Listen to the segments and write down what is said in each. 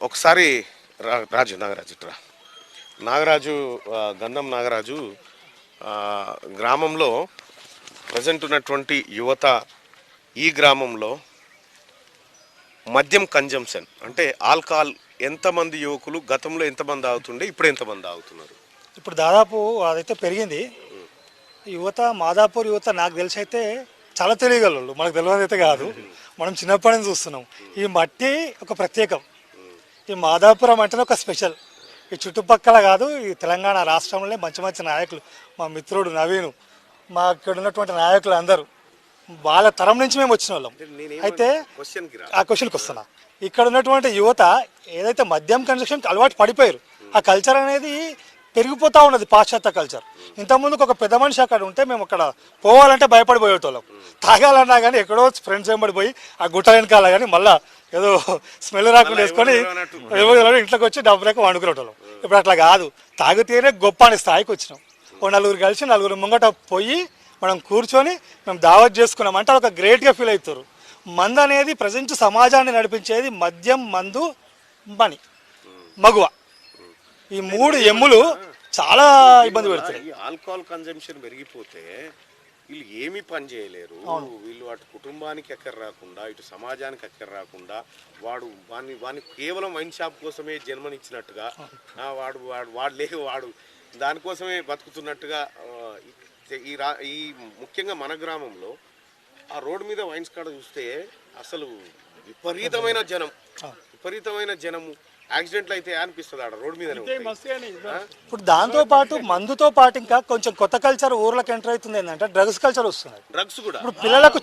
ఒకసారి నాగరాజు గంధం నాగరాజు గ్రామంలో ప్రజెంట్ ఉన్నటువంటి యువత ఈ గ్రామంలో మద్యం కన్జంప్షన్ అంటే ఆల్కహాల్ ఎంతమంది యువకులు గతంలో ఎంతమంది తాగుతుండే ఇప్పుడు ఎంతమంది తాగుతున్నారు? ఇప్పుడు దాదాపు అదైతే పెరిగింది. యువత మాదాపూర్ యువత నాకు తెలిసి అయితే చాలా తెలియగలరు, మనకు తెలియదు అయితే కాదు. మనం చిన్నప్పటి నుంచి చూస్తున్నాం. ఈ మట్టి ఒక ప్రత్యేకం. ఈ మాదాపురం అంటేనే ఒక స్పెషల్. ఈ చుట్టుపక్కల కాదు, ఈ తెలంగాణ రాష్ట్రంలో మంచి మంచి నాయకులు, మా మిత్రుడు నవీను, మా ఇక్కడ ఉన్నటువంటి నాయకులు అందరూ వాళ్ళ తరం నుంచి మేము వచ్చిన వాళ్ళం. అయితే ఆ క్వశ్చన్కి వస్తున్నా. ఇక్కడ ఉన్నటువంటి యువత ఏదైతే మద్యం కన్జంప్షన్కి అలవాటు పడిపోయారు, ఆ కల్చర్ అనేది పెరిగిపోతూ ఉన్నది, పాశ్చాత్య కల్చర్. ఇంతకుముందుకు ఒక పెద్ద మనిషి అక్కడ ఉంటే మేము అక్కడ పోవాలంటే భయపడిపోయేటోళ్ళం. తాగాలన్నా కానీ ఎక్కడో ఫ్రెండ్స్ వెంబడిపోయి ఆ గుట్ట వెనకాల కానీ మళ్ళీ ఏదో స్మెల్ రాకుండా వేసుకొని ఇంట్లోకి వచ్చి డబ్బు లేక వండుకునేటోళ్ళం. ఇప్పుడు అట్లా కాదు, తాగితేనే గొప్ప అనే స్థాయికి వచ్చినాం. ఓ నలుగురు కలిసి నలుగురు ముంగట పోయి మనం కూర్చొని మేము దావత్ చేసుకున్నాం అంటే ఒక గ్రేట్గా ఫీల్ అవుతారు. మందు అనేది ప్రజెంట్ సమాజాన్ని నడిపించేది మద్యం, మందు, మని, మగువ. ఈ మూడు ఎమ్ములు చాలా ఇబ్బంది పెడతాయి. ఆల్కహాల్ కన్జంప్షన్ పెరిగిపోతే వీళ్ళు ఏమీ పని చేయలేరు. వీళ్ళు అటు కుటుంబానికి ఎక్కర రాకుండా ఇటు సమాజానికి ఎక్కర రాకుండా వాడిని కేవలం వైన్ షాప్ కోసమే జన్మనిచ్చినట్టుగా వాడు దానికోసమే బతుకుతున్నట్టుగా ఈ ముఖ్యంగా మన గ్రామంలో ఆ రోడ్డు మీద వైన్స్ కాడ చూస్తే అసలు విపరీతమైన జనము. యాక్సిడెంట్లు అయితే అనిపిస్తుంది ఆడ రోడ్డు మీద. ఇప్పుడు దాంతో పాటు మందుతో పాటు ఇంకా కొంచెం కొత్త కల్చర్ ఊర్లకు ఎంటర్ అవుతుంది ఏంటంటే డ్రగ్స్ కల్చర్ వస్తుంది. డ్రగ్స్ కూడా ఇప్పుడు పిల్లలకు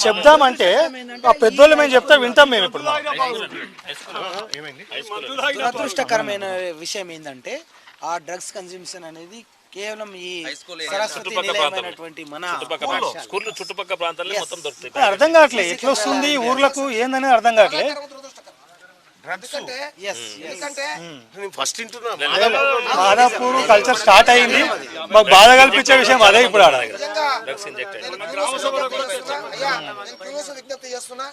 చెప్దామంటే ఆ పెద్దోళ్ళు మేము చెప్తా వింటాం మేము. ఇప్పుడు దురదృష్టకరమైన విషయం ఏంటంటే ఆ డ్రగ్స్ కన్జ్యూమ్షన్ అనేది కేవలం ఈ సరస్వతి నిలయమైనటువంటి మన చుట్టుపక్కల ప్రాంతాల్లో మొత్తం దొరుకుతాయి. అర్థం కావట్లేదు ఎట్లా వస్తుంది ఊర్లకు ఏందనేది అర్థం కావట్లేదు. మాదాపూర్ కల్చర్ స్టార్ట్ అయింది, మాకు బాధ కల్పించే విషయం అదే. ఇప్పుడు విజ్ఞప్తి చేస్తున్నా,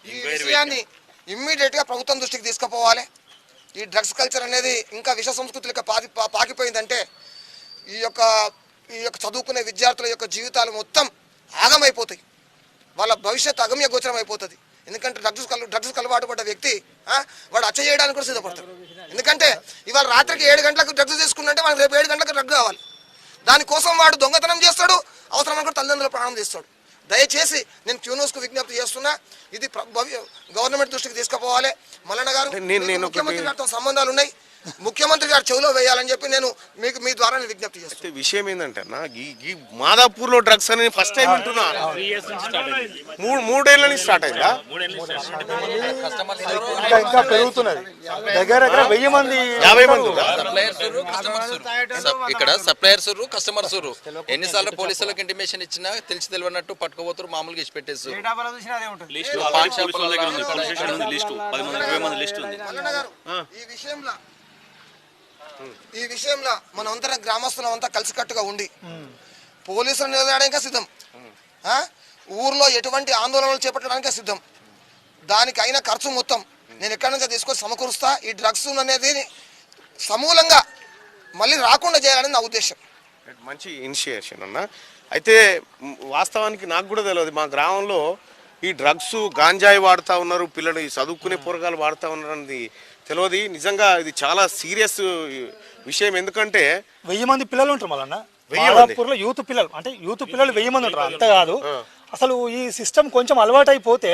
ఈ విషయాన్ని ఇమ్మీడియట్ గా ప్రభుత్వం దృష్టికి తీసుకుపోవాలి. ఈ డ్రగ్స్ కల్చర్ అనేది ఇంకా విష సంస్కృతులకు పాకిపోయిందంటే ఈ యొక్క చదువుకునే విద్యార్థుల యొక్క జీవితాలు మొత్తం ఆగమైపోతాయి, వాళ్ళ భవిష్యత్తు అగమ్య గోచరం అయిపోతుంది. ఎందుకంటే డ్రగ్స్ అలవాటు పడ్డ వ్యక్తి వాడు హత్య చేయడానికి కూడా సిద్ధపడతాడు. ఎందుకంటే ఇవాళ రాత్రికి 7 గంటలకు డ్రగ్స్ తీసుకున్నంటే మనకు రేపు 7 గంటలకు డ్రగ్ కావాలి. దానికోసం వాడు దొంగతనం చేస్తాడు, అవసరం అనుకుంటే తల్లిదండ్రుల ప్రాణం తీస్తాడు. దయచేసి నేను క్యూన్యూస్కు విజ్ఞప్తి చేస్తున్నా, ఇది గవర్నమెంట్ దృష్టికి తీసుకుపోవాలి. మల్లన్న గారు, ముఖ్యమంత్రి గారితో సంబంధాలు ఉన్నాయి, ముఖ్యమంత్రి గారు చెవిలో వేయాలని చెప్పి నేను మీకు మీ ద్వారా విజ్ఞప్తి చేస్తాను. విషయం ఏంటంటే ఈ మాదాపూర్ లో డ్రగ్స్ అనేది ఫస్ట్ టైం వింటున్నా. 3 ఏళ్ళ నుంచి స్టార్ట్ అయిందా? ఇంకా పెరుగుతున్నది. దగ్గర 1000 మంది 50 మంది ఇక్కడ సప్లయర్స్ కస్టమర్స్. ఎన్నిసార్లు పోలీసులకు ఇంటిమేషన్ ఇచ్చినా తెలిసి తెలియనట్టు పట్టుకోబోతున్నారు, మామూలుగా ఇచ్చి పెట్టేసి. ఈ విషయంలో మనం అంతా గ్రామస్తులం అంతా కలిసికట్టుగా ఉండి పోలీసులు నిలదడానికి సిద్ధం, ఊర్లో ఎటువంటి ఆందోళనలు చేపట్టడానికి సిద్ధం. దానికి అయిన ఖర్చు మొత్తం నేను ఎక్కడి నుంచి తీసుకొని సమకూరుస్తా. ఈ డ్రగ్స్ అనేది సమూలంగా మళ్ళీ రాకుండా చేయాలని నా ఉద్దేశం. మంచి ఇనిషియేషన్ అన్న. అయితే వాస్తవానికి నాకు కూడా తెలియదు, మా గ్రామంలో ఈ డ్రగ్స్ గాంజాయి వాడుతూ ఉన్నారు పిల్లలు, ఈ చదువుకునే పోరగాలు వాడుతూ ఉన్నారు అన్నది తెలియదు. నిజంగా ఇది చాలా సీరియస్ విషయం. ఎందుకంటే 1000 మంది పిల్లలు ఉంటారు మళ్ళీ మాదాపూర్లో. యూత్ పిల్లలు 1000 మంది ఉంటారు. అంత కాదు, అసలు ఈ సిస్టమ్ కొంచెం అలవాటు అయిపోతే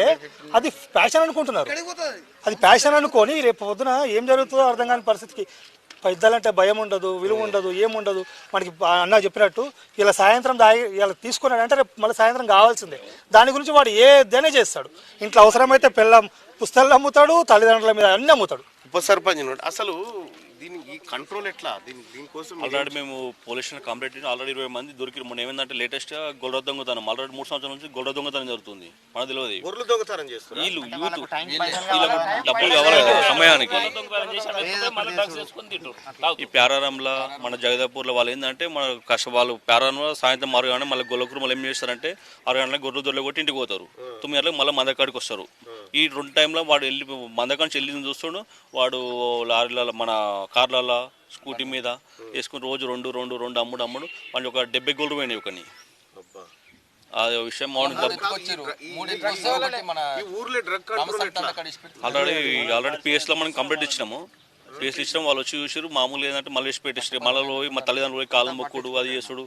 అది ప్యాషన్ అనుకుంటున్నారు. అది ప్యాషన్ అనుకొని రేపు పొద్దున ఏం జరుగుతుందో అర్థం కాని పరిస్థితికి. పెద్దలంటే భయం ఉండదు, విలువ ఉండదు, ఏముండదు. మనకి అన్న చెప్పినట్టు ఇలా సాయంత్రం ఇలా తీసుకున్నాడు అంటే రేపు మళ్ళీ సాయంత్రం కావాల్సిందే. దాని గురించి వాడు ఏదైనా చేస్తాడు. ఇంట్లో అవసరమైతే పుస్తకాలు అమ్ముతాడు, తల్లిదండ్రుల మీద అన్ని అమ్ముతాడు. ఉప సర్పంచ్ అసలు దీని ఈ కంట్రోల్ ఎట్లా దీనికోసం ఆల్రెడీ మేము పోలీస్ స్టేషన్ కంప్లీట్ ఆల్రెడీ 20 మంది దొరికి మొన్న ఏమైందంటే లేటెస్ట్ గా గొర్రె దొంగతనం ఆల్రెడీ 3 సంవత్సరాల నుంచి గొర్రె దొంగతనం జరుగుతుంది మనకు తెలియదు గొర్రెలు దొంగతనం చేస్తారు. వీళ్ళు యూత్ వీళ్ళకు డబ్బులు కావాలి కదా సమయానికి ఈ ప్యారారంలో మన జగదాపూర్లో వాళ్ళు ఏంటంటే మన వాళ్ళు ప్యారారంలో సాయంత్రం 6 గంటల మళ్ళీ గొల్లకురు మళ్ళీ ఏం చేస్తారంటే 6 గంటలకు గొర్రెలు దొరలు కొట్టి ఇంటికి పోతారు 9 గంటలకు మళ్ళీ మందకాడికి వస్తారు. ఈ 2 టైంలో వాడు వెళ్ళి మందకాడి నుంచి వెళ్ళి చూస్తాడు వాడు లారీల మన కార్లలో స్కూటీ మీద వేసుకుని రోజు రెండు అమ్ముడు వాడిని ఒక 70 గోల్డ్ పోయినాయి ఒకని. ఆ విషయం ఆల్రెడీ పిఎస్లో మనం కంప్లీట్ ఇచ్చినాము. పిఎస్లు ఇచ్చినాం వాళ్ళు వచ్చి చూసారు మామూలుగా ఏంటంటే మళ్ళీ వేసి పెట్టేసారు మళ్ళీ పోయి మా తల్లిదండ్రులు పోయి కాలు మొక్కుడు అది చేసుడు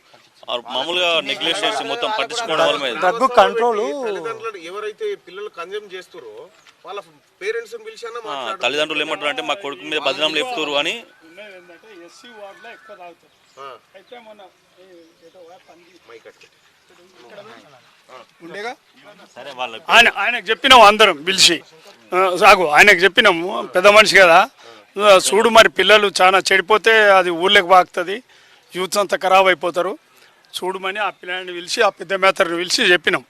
మామూలుగా నెగ్లెక్ట్ చేసి మొత్తం పట్టించుకోవడం వాళ్ళ మీద డ్రగ్ కంట్రోల్. తల్లిదండ్రులు ఎవరైతే పిల్లలు కన్జ్యూమ్ చేస్తారో వాళ్ళ పేరెంట్స్ పిలిచానా తల్లిదండ్రులు ఏమంటారు అంటే మా కొడుకు మీద బదనాం లేపుతారు అని. ఆయనకు చెప్పినాము అందరం పిలిచి సాగు ఆయనకు చెప్పినాము పెద్ద మనిషి కదా చూడు మరి పిల్లలు చాలా చెడిపోతే అది ఊళ్ళకి బాగుతుంది యూత్ అంతా ఖరాబ్ అయిపోతారు చూడమని ఆ పిల్లని పిలిచి ఆ పెద్ద మేతర్ని పిలిచి చెప్పినాం.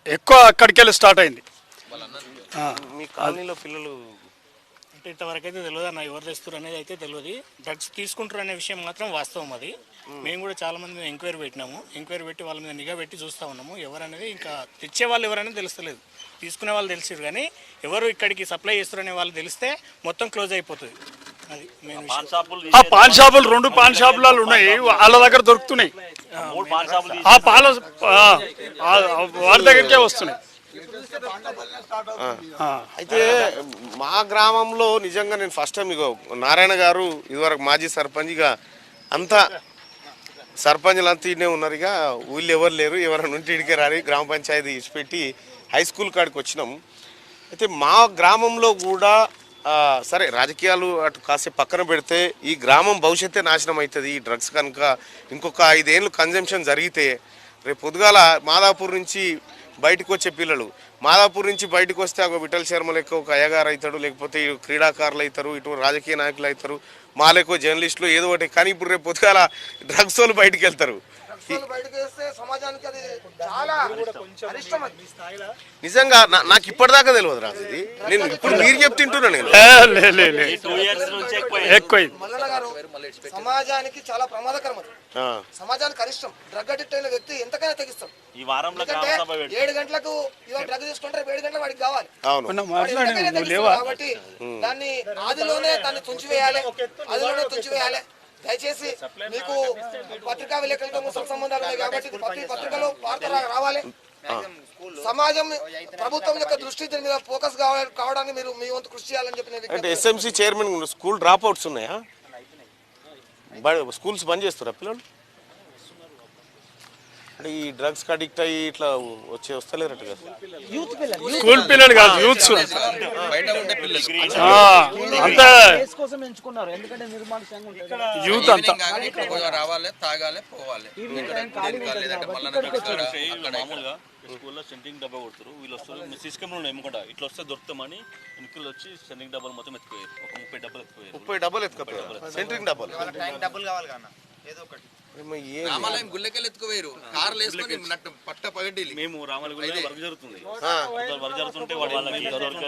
ఎక్కువ అక్కడికి వెళ్ళి స్టార్ట్ అయింది. మీ కాలనీలో పిల్లలు అంటే ఇంతవరకు అయితే తెలియదు అన్న ఎవరు తెస్తారు అనేది అయితే తెలియదు. డ్రగ్స్ తీసుకుంటారు అనే విషయం మాత్రం వాస్తవం. అది మేము కూడా చాలా మంది మీద ఎంక్వైరీ పెట్టినాము. ఎంక్వైరీ పెట్టి వాళ్ళ మీద నిఘా పెట్టి చూస్తూ ఉన్నాము. ఎవరనేది ఇంకా తెచ్చే వాళ్ళు ఎవరనేది తెలుస్తలేదు. తీసుకునే వాళ్ళు తెలిసారు కానీ ఎవరు ఇక్కడికి సప్లై చేస్తారు అనే వాళ్ళు తెలిస్తే మొత్తం క్లోజ్ అయిపోతుంది. అది మెయిన్ విషయం. ఆ పాన్ షాపులు 2 పాన్ షాపులు ఉన్నాయి వాళ్ళ దగ్గర దొరుకుతున్నాయి. ఆ పాల వారి దగ్గరికే వస్తున్నాయి. అయితే మా గ్రామంలో నిజంగా నేను ఫస్ట్ టైం ఇగో నారాయణ గారు ఇదివరకు మాజీ సర్పంచ్ ఇక అంతా సర్పంచ్లు అంతా ఇన్నే ఉన్నారు. ఇక ఊళ్ళో ఎవరు లేరు ఎవరైనా ఉంటే ఇడికే రాని గ్రామ పంచాయతీ ఇచ్చిపెట్టి హై స్కూల్ కాడికి వచ్చినాం. అయితే మా గ్రామంలో కూడా సరే రాజకీయాలు అటు కాసేపు పక్కన పెడితే ఈ గ్రామం భవిష్యత్తే నాశనం అవుతుంది. ఈ డ్రగ్స్ కనుక ఇంకొక 5 ఏళ్ళు కన్జంప్షన్ జరిగితే రేపు పొద్దుగాల మాదాపూర్ నుంచి బయటకు వచ్చే పిల్లలు మాదాపూర్ నుంచి బయటకు వస్తే ఒక విఠల్ శర్మ లెక్క ఒక అయ్యగారు అవుతాడు లేకపోతే క్రీడాకారులు అవుతారు ఇటు రాజకీయ నాయకులు అవుతారు మా లెక్క జర్నలిస్టులు ఏదో ఒకటి. కానీ ఇప్పుడు రేపు పొద్దుగాల డ్రగ్స్ వాళ్ళు బయటకు వెళ్తారు. నిజంగా నాకు ఇప్పటిదాకా తెలియదు రాజు ఇది నేను ఇప్పుడు మీరు చెప్తుంటున్నా నేను సమాజానికి చాలా ప్రమాదకరం. సమాజానికి అరిష్టం. డ్రగ్ అడిక్ట్ అయిన వ్యక్తి ఎంతకైనా తెగిస్తాం. 7 గంటలకు డ్రగ్ తీసుకుంటే 7 గంటలకు వాడికి కావాలి కాబట్టి దాన్ని దాన్ని తుంచివేయాలి. దయచేసి మీకు పత్రికా విలేకరులతో సంబంధాలు ఉన్నాయి కాబట్టి పత్రికలో వార్త రావాలి. సమాజం ప్రభుత్వం యొక్క దృష్టి దీని మీద ఫోకస్ కావడానికి మీరు మీ వంతు కృషి చేయాలని చెప్పిన. అంటే SMC chairman school drop outs ఉన్నాయా? స్కూల్స్ బంద్ చేస్తారా పిల్లలు? అంటే ఈ డ్రగ్స్ అడిక్ట్ అయ్యి ఇట్లా వస్తలేరట కదా. స్కూల్ పిల్లలు కాదు యూత్స్ అంతా యూత్ అంతా రావాలి తాగాలి పోవాలి. మామూలుగా స్కూల్లో సెంటింగ్ డబ్బా కొడతారు వీళ్ళు వస్తారు సిస్టమ్ ఏమకుండా ఇట్లా వస్తే దొరుకుతామని ఇంట్లో వచ్చి సెంటింగ్ డబ్బాలు మొత్తం ఎత్తుకోయారు. ఒక 30 డబ్బాలు ఎత్తుకోయారు. 30 డబ్బాలు ఎత్తుకోయారు. సెంటింగ్ డబ్బాలు కావాలి కన్నా ఏదో ఒకటి రామాలయం గుళ్ళకెళ్ళి ఎత్తుకోవేరు కార్లు వేసుకొని పట్ట పగడ్డి. మేము రామాలయం వర్క్ జరుగుతుంది వర్క్ జరుగుతుంటే వాడు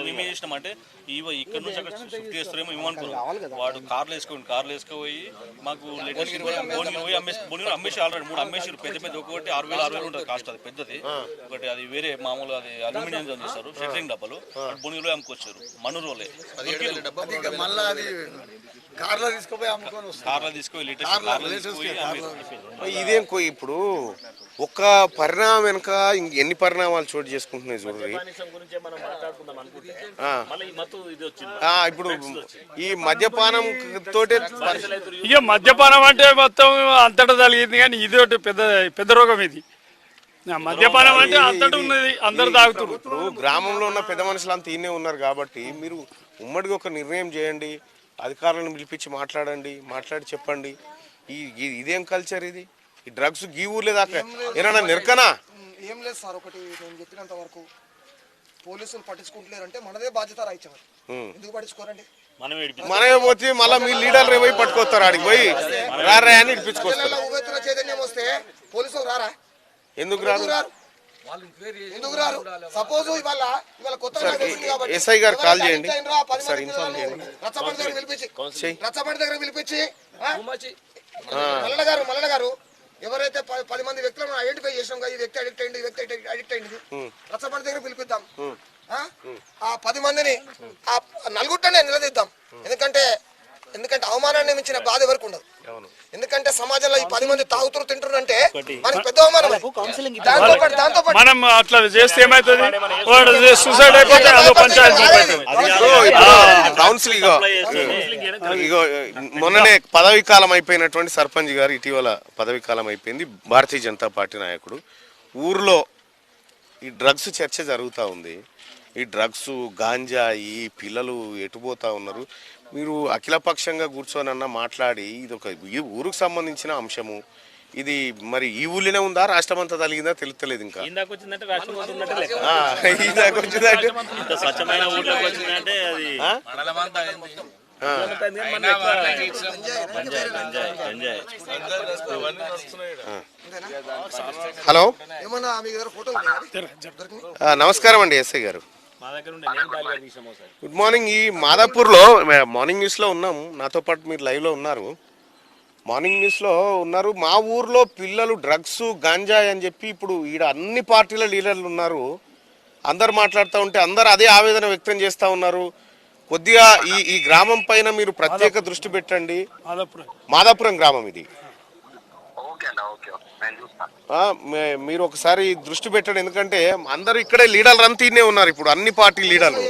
మేము ఏం చేసినామంటే ఇక్కడ నుంచి అక్కడ షిఫ్ట్ చేస్తారేమో ఏమనుకున్నాం. వాడు కార్లు వేసుకుపోయి మాకు అమ్మేసి ఆల్రెడీ 3 అమ్మేసారు. పెద్ద ఒకటి 6,000 ఉంటుంది కాస్ట్. అది పెద్దది ఒకటి అది వేరే మామూలుగా అది అల్యూమినియం చేస్తారు షెట్రింగ్ డబ్బాలు బొనిలో అమ్ముకొచ్చారు. మనూరులే కార్లో తీసుకుపోయి ఇదేం ఇప్పుడు ఒక్క పరిణామం వెనుక ఎన్ని పరిణామాలు చోటు చేసుకుంటున్నాయి చూడండి. ఇప్పుడు ఈ మద్యపానం తోటే ఇక మద్యపానం అంటే మొత్తం అంతటా జరిగింది కానీ ఇది ఒకటి పెద్ద రోగం. ఇది మద్యపానం అంటే అంతటా ఉన్నది అందరు తాగుతారు. ఇప్పుడు గ్రామంలో ఉన్న పెద్ద మనుషులు అంతా ఈయనే ఉన్నారు కాబట్టి మీరు ఉమ్మడిగా ఒక నిర్ణయం చేయండి. అధికారులను పిలిపించి మాట్లాడి చెప్పండి. ఇదేం కల్చర్ ఇది? ఈ డ్రగ్స్ గీ ఊర్లే దాకా ఏమన్నా నిరకనా? ఏం లేదు సార్. ఒకటి నేను చెప్పినంత వరకు పోలీసులు పట్టించుకుంటలేరంటే మనదే బాధ్యత రాయించారు. ఎందుకు పట్టించుకోరండి? మనమే పోతే మళ్ళీ మీ లీడర్లు పోయి పట్టుకొస్తారు ఆడికి పోయి రారా అని ఇడిపించుకొస్తారు. ఉవ్వెత్తున చైతన్యం వస్తే పోలీసులు రారా? ఎందుకు రారు? ఎందుకు రారు? సపోజ్ ఇవాళ కొత్తగా తెలిసింది కాబట్టి ఎస్ఐ గారు కాల్ చేయండి ఎవరైతే 10 సార్, మంది ఇన్ఫార్మ్ పిల్లలను చేయండి. రచ్చబండ దగ్గర పిలిపించి మల్లన్న గారు ఎవరైతే 10 మంది వ్యక్తులను ఐడెంటిఫై చేసినాం కదా, ఈ వ్యక్తి అడిక్ట్ అయింది, ఈ వ్యక్తి అడిక్ట్ అయింది, రచ్చబండ దగ్గర పిలిపిద్దాం. ఆ 10 మందిని ఆ నలుగురినే నిలదీద్దాం. ఎందుకంటే అవమానాన్ని మించిన బాధ ఎవరికి ఉండదు. ఎందుకంటే సమాజంలో ఈ 10 మంది తాగుతురు తింటున్నారంటే మనకి పెద్ద అవమానం. దాంతో మనం అట్లా చేస్తే ఏమైతుంది, వాడు సూసైడ్ అయిపోతే అదో పంచాయతీ కౌన్సిల్ ఇగో మొన్ననే పదవీ కాలం అయిపోయినటువంటి సర్పంచ్ గారు ఇటీవల పదవీ కాలం అయిపోయింది. భారతీయ జనతా పార్టీ నాయకుడు. ఊర్లో ఈ డ్రగ్స్ చర్చ జరుగుతూ ఉంది. ఈ డ్రగ్స్ గాంజా ఈ పిల్లలు ఎటుపోతా ఉన్నారు. మీరు అఖిలపక్షంగా కూర్చొనన్నా మాట్లాడి ఇది ఒక ఈ ఊరుకు సంబంధించిన అంశము, ఇది మరి ఈ ఊళ్ళోనే ఉందా రాష్ట్రం అంతా తలిగిందా తెలుస్తలేదు. ఇంకా ఇందాక వచ్చిందంటే రాష్ట్రం వచ్చిందంటే స్వచ్ఛమైన ఊర్లోకి వచ్చిందంటే అది హలో ఏమన్నా మీ దగ్గర ఫోటోలు నమస్కారం అండి ఎస్ఐ గారు. Good morning. ఈ మాదాపూర్లో మార్నింగ్ న్యూస్లో ఉన్నాం, నాతో పాటు మీరు లైవ్లో ఉన్నారు, మార్నింగ్ న్యూస్లో ఉన్నారు. మా ఊర్లో పిల్లలు డ్రగ్స్ గంజాయి అని చెప్పి ఇప్పుడు ఈడ అన్ని పార్టీల లీడర్లు ఉన్నారు, అందరు మాట్లాడుతూ ఉంటే అందరు అదే ఆవేదన వ్యక్తం చేస్తూ ఉన్నారు. కొద్దిగా ఈ గ్రామం పైన మీరు ప్రత్యేక దృష్టి పెట్టండి. మాదాపురం గ్రామం ఇది. మీరు ఒకసారి దృష్టి పెట్టండి, ఎందుకంటే అందరూ ఇక్కడే లీడర్లు అంతా ఇన్నే ఉన్నారు ఇప్పుడు, అన్ని పార్టీ లీడర్లు.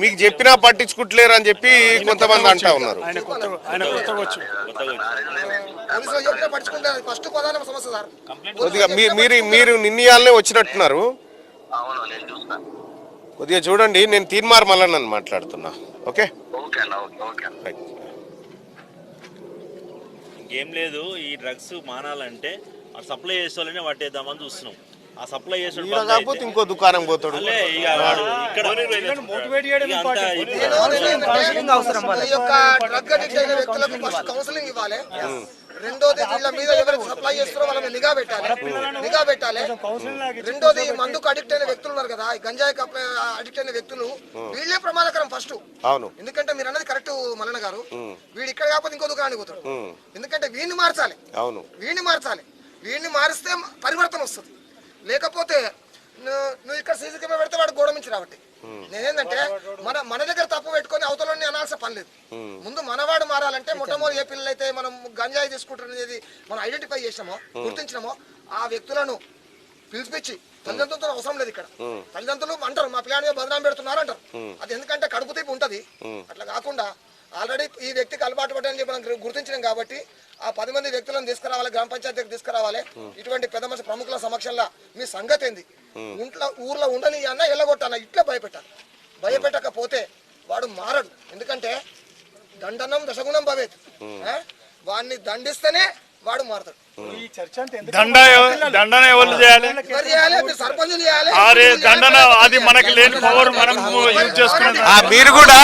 మీకు చెప్పినా పట్టించుకుంటలేరు అని చెప్పి కొంతమంది అంటా ఉన్నారు. కొద్దిగా మీరు నిన్నయాలనే వచ్చినట్టున్నారు. కొద్దిగా చూడండి, నేను తీన్మార్ మల్లన్నని మాట్లాడుతున్నా. ఓకే, ఇంకేం లేదు. ఈ డ్రగ్స్ మానాలంటే సప్లై చేసేవాళ్ళనే పట్టేద్దామని చూస్తున్నాం. ఆ సప్లై చేసాడు కాకపోతే ఇంకో దుకాణం పోతాడు. రెండోది వీళ్ళ మీద ఎవరైతే సప్లై చేస్తారో వాళ్ళని నిఘా పెట్టాలి. రెండోది మందుకు అడిక్ట్ అయిన వ్యక్తులు ఉన్నారు కదా, గంజాయికి అడిక్ట్ అయిన వ్యక్తులు, వీళ్ళే ప్రమాదకరం ఫస్ట్. అవును, ఎందుకంటే మీరు అన్నది కరెక్ట్ మల్లన్న గారు. వీడు ఇక్కడ కాకపోతే ఇంకో దుకాణానికి పోతాడు. ఎందుకంటే వీడిని మార్చాలి. అవును, వీడిని మారిస్తే పరివర్తన వస్తుంది. లేకపోతే నువ్వు ఇక్కడ సీసీ కెమెరా పెడితే వాడు గోడ మించి రావట్టి. నేనేంటంటే మన దగ్గర తప్పు పెట్టుకొని అవతలని అనాల్సిన పని లేదు. ముందు మనవాడు మారాలంటే మొట్టమొదటి ఏ పిల్లలైతే మనం గంజాయి తీసుకుంటున్నది మనం ఐడెంటిఫై చేసినామో, గుర్తించినామో, ఆ వ్యక్తులను పిలిపించి, తల్లిదండ్రులతో అవసరం లేదు ఇక్కడ. తల్లిదండ్రులు అంటారు మా పిల్లాని బదనాం పెడుతున్నారు అంటారు. అది ఎందుకంటే కడుపు తీపి ఉంటది. అట్లా కాకుండా ఆల్రెడీ ఈ వ్యక్తికి అలవాటు పడ్డని చెప్పి మనం గుర్తించినాం కాబట్టి ఆ 10 మంది వ్యక్తులను తీసుకురావాలి, గ్రామ పంచాయతీ దగ్గర తీసుకురావాలి. ఇటువంటి పెద్ద మనిషి ప్రముఖుల సమక్షంలో మీ సంగతి ఏంది, ఊర్లో ఉండని అన్న ఎల్లగొట్టాన ఇట్లా భయపెట్టకపోతే వాడు మారడు. ఎందుకంటే దండనం దశగుణం భవేత్. వాడిని దండిస్తేనే వాడు మారతాడు. దండన ఎవరు చేయాలి? దండన అది మనకి లేని పవర్ మనం యూజ్ చేసుకున్నాం. మీరు కూడా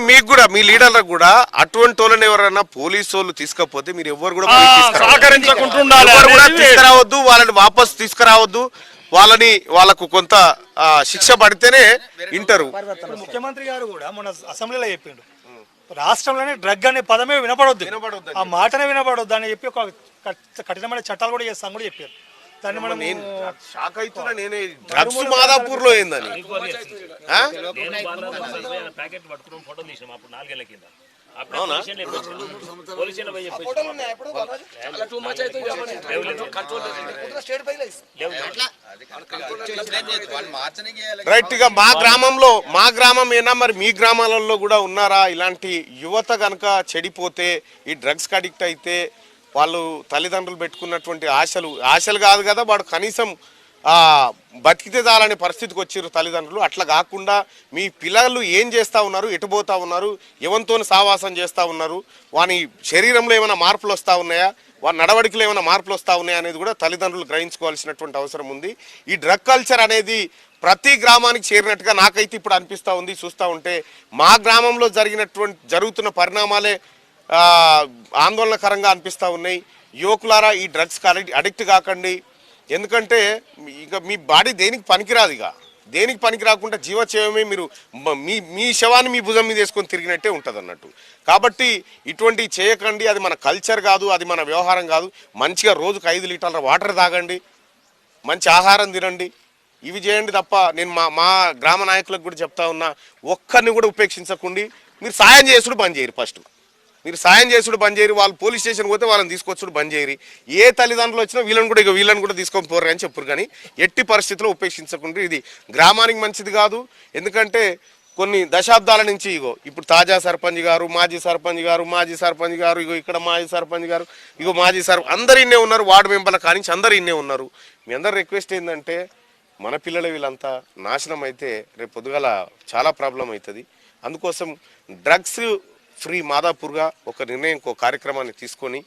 మీకు కూడా మీ లీడర్లకు కూడా అటువంటి వాళ్ళని ఎవరైనా పోలీసు వాళ్ళు తీసుకపోతే మీరు ఎవరు కూడా తీసుకురావద్దు, వాళ్ళని వాపస్ తీసుకురావద్దు. వాళ్ళకు కొంత శిక్ష పడితేనే వింటారు. ముఖ్యమంత్రి గారు కూడా మన అసెంబ్లీలో చెప్పిండు, రాష్ట్రంలోనే డ్రగ్ అనే పదమే వినపడొద్దు, ఆ మాటనే వినపడొద్దు అని చెప్పి ఒక కఠినమైన చట్టాలు కూడా చేస్తాం కూడా చెప్పారు. దాన్ని మనం షాక్ అవుతున్నా నేనే. డ్రగ్స్ మాదాపూర్ లో ఏందని రైట్ గా మా గ్రామం ఏనా మరి మీ గ్రామాలలో కూడా ఉన్నారా ఇలాంటి యువత గనక చెడిపోతే, ఈ డ్రగ్స్ కి అడిక్ట్ అయితే వాళ్ళు తల్లిదండ్రులు పెట్టుకున్నటువంటి ఆశలు కాదు కదా, వాడు కనీసం బతికితే చాలనే పరిస్థితికి వచ్చారు తల్లిదండ్రులు. అట్లా కాకుండా మీ పిల్లలు ఏం చేస్తూ ఉన్నారు, ఎటుపోతూ ఉన్నారు, ఎవరితో సావాసం చేస్తూ ఉన్నారు, వాని శరీరంలో ఏమైనా మార్పులు వస్తూ ఉన్నాయా, వారి నడవడికలు ఏమైనా మార్పులు వస్తూ ఉన్నాయి అనేది కూడా తల్లిదండ్రులు గ్రహించుకోవాల్సినటువంటి అవసరం ఉంది. ఈ డ్రగ్ కల్చర్ అనేది ప్రతి గ్రామానికి చేరినట్టుగా నాకైతే ఇప్పుడు అనిపిస్తూ ఉంది. చూస్తూ ఉంటే మా గ్రామంలో జరుగుతున్న పరిణామాలే ఆందోళనకరంగా అనిపిస్తూ ఉన్నాయి. యువకులారా, ఈ డ్రగ్స్కి అడిక్ట్ కాకండి. ఎందుకంటే ఇక మీ బాడీ దేనికి పనికిరాదు. ఇక దేనికి పనికి రాకుండా జీవచేవమే మీరు మీ శవాన్ని మీ భుజం మీద వేసుకొని తిరిగినట్టే ఉంటుంది అన్నట్టు. కాబట్టి ఇటువంటివి చేయకండి. అది మన కల్చర్ కాదు, అది మన వ్యవహారం కాదు. మంచిగా రోజుకు 5 లీటర్ల వాటర్ తాగండి, మంచి ఆహారం తినండి, ఇవి చేయండి తప్ప నేను మా గ్రామ నాయకులకు కూడా చెప్తా ఉన్నా, ఒక్కరిని కూడా ఉపేక్షించకండి. మీరు సాయం చేసుడు బంద్ చేయరు. ఫస్ట్ మీరు సాయం చేసుడు బంద్ చేయరు. వాళ్ళు పోలీస్ స్టేషన్ పోతే వాళ్ళని తీసుకొచ్చుడు బంద్ చేయరు. ఏ తల్లిదండ్రులు వచ్చినా వీళ్ళని కూడా తీసుకొని పోరు అని చెప్పారు. కానీ ఎట్టి పరిస్థితుల్లో ఉపేక్షించకుండా. ఇది గ్రామానికి మంచిది కాదు. ఎందుకంటే కొన్ని దశాబ్దాల నుంచి ఇప్పుడు తాజా సర్పంచ్ గారు, మాజీ సర్పంచ్ గారు, ఇక్కడ మాజీ సర్పంచ్ గారు, మాజీ అందరు ఇన్నే ఉన్నారు. వార్డు మెంబర్ల కానించి అందరు ఇన్నే ఉన్నారు. మీ అందరు రిక్వెస్ట్ ఏంటంటే మన పిల్లలు వీళ్ళంతా నాశనం అయితే రేపు పొద్దుగాల చాలా ప్రాబ్లం అవుతుంది. అందుకోసం డ్రగ్స్ ఫ్రీ మాదాపూర్గా ఒక నిర్ణయం, ఒక కార్యక్రమాన్ని తీసుకొని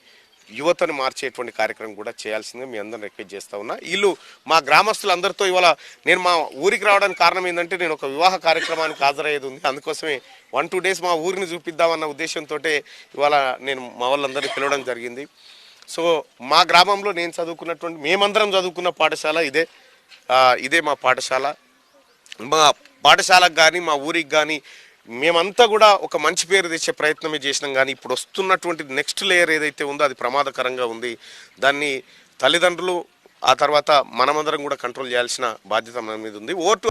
యువతను మార్చేటువంటి కార్యక్రమం కూడా చేయాల్సిందిగా మీ అందరిని రిక్వెస్ట్ చేస్తూ ఉన్నా. వీళ్ళు మా గ్రామస్తులందరితో ఇవాళ నేను మా ఊరికి రావడానికి కారణం ఏంటంటే నేను ఒక వివాహ కార్యక్రమానికి హాజరయ్యేది ఉంది. అందుకోసమే 1-2 డేస్ మా ఊరిని చూపిద్దామన్న ఉద్దేశంతో ఇవాళ నేను మా వాళ్ళందరినీ పిలవడం జరిగింది. సో మా గ్రామంలో నేను చదువుకున్నటువంటి, మేమందరం చదువుకున్న పాఠశాల ఇదే మా పాఠశాల. మా పాఠశాలకు కానీ మా ఊరికి కానీ మేమంతా కూడా ఒక మంచి పేరు తెచ్చే ప్రయత్నమే చేసినాం. కానీ ఇప్పుడు వస్తున్నటువంటి నెక్స్ట్ లేయర్ ఏదైతే ఉందో అది ప్రమాదకరంగా ఉంది. దాన్ని తల్లిదండ్రులు, ఆ తర్వాత మనమందరం కూడా కంట్రోల్ చేయాల్సిన బాధ్యత మన మీద ఉంది. ఓటు